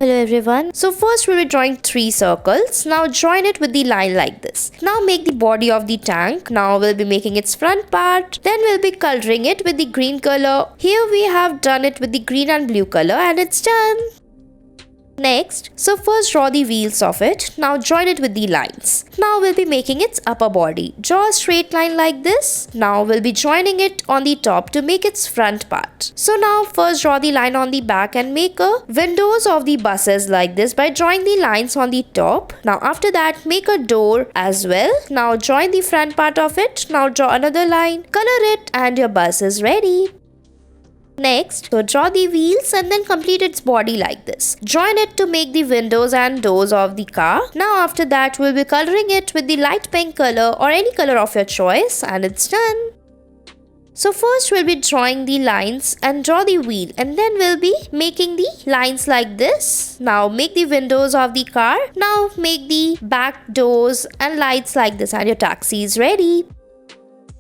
Hello everyone. So first we'll be drawing 3 circles. Now join it with the line like this. Now make the body of the tank. Now we'll be making its front part. Then we'll be coloring it with the green color. Here we have done it with the green and blue color and it's done. Next, so first draw the wheels of it. Now join it with the lines. Now we'll be making its upper body. Draw a straight line like this. Now we'll be joining it on the top to make its front part. So now first draw the line on the back and make a windows of the buses like this by drawing the lines on the top. Now after that make a door as well. Now join the front part of it. Now draw another line, color it and your bus is ready. Next, so draw the wheels and then complete its body like this. Join it to make the windows and doors of the car. Now after that, we'll be coloring it with the light pink color or any color of your choice and it's done. So first we'll be drawing the lines and draw the wheel and then we'll be making the lines like this. Now make the windows of the car. Now make the back doors and lights like this and your taxi is ready.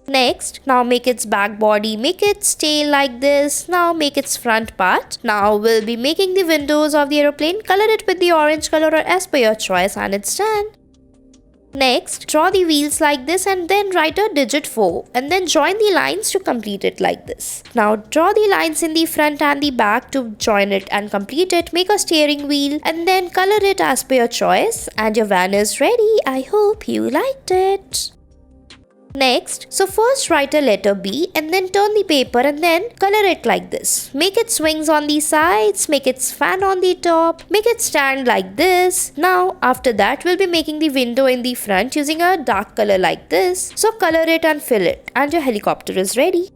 Next, now make its back body, make its tail like this. Now make its front part. Now we'll be making the windows of the aeroplane. Color it with the orange color or as per your choice and it's done. Next, draw the wheels like this and then write a digit 4 and then join the lines to complete it like this. Now draw the lines in the front and the back to join it and complete it. Make a steering wheel and then color it as per your choice and your van is ready. I hope you liked it. Next, so first write a letter B and then turn the paper and then color it like this. Make its wings on the sides, make its fan on the top, make it stand like this. Now after that we'll be making the window in the front using a dark color like this. So color it and fill it and your helicopter is ready.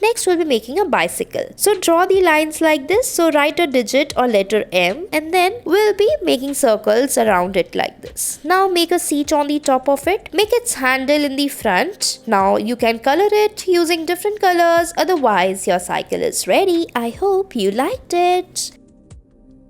Next we'll be making a bicycle. So draw the lines like this. So write a digit or letter M and then we'll be making circles around it like this. Now make a seat on the top of it. Make its handle in the front. Now you can color it using different colors. Otherwise your cycle is ready. I hope you liked it.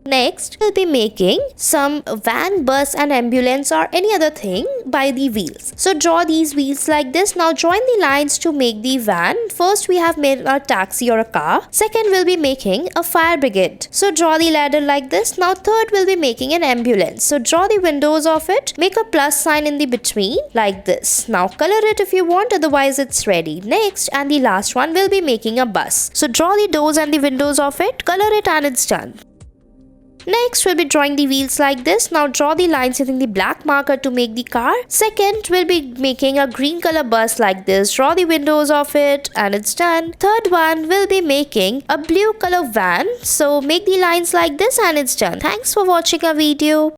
Next, we'll be making some van, bus and ambulance or any other thing by the wheels. So draw these wheels like this. Now join the lines to make the van. First we have made a taxi or a car. Second we'll be making a fire brigade. So draw the ladder like this. Now third we'll be making an ambulance. So draw the windows of it. Make a plus sign in the between like this. Now color it if you want, otherwise it's ready. Next and the last one we'll be making a bus. So draw the doors and the windows of it. Color it and it's done. Next, we'll be drawing the wheels like this. Now draw the lines using the black marker to make the car. Second, we'll be making a green color bus like this. Draw the windows of it and it's done. Third one, we'll be making a blue color van. So make the lines like this and it's done. Thanks for watching our video.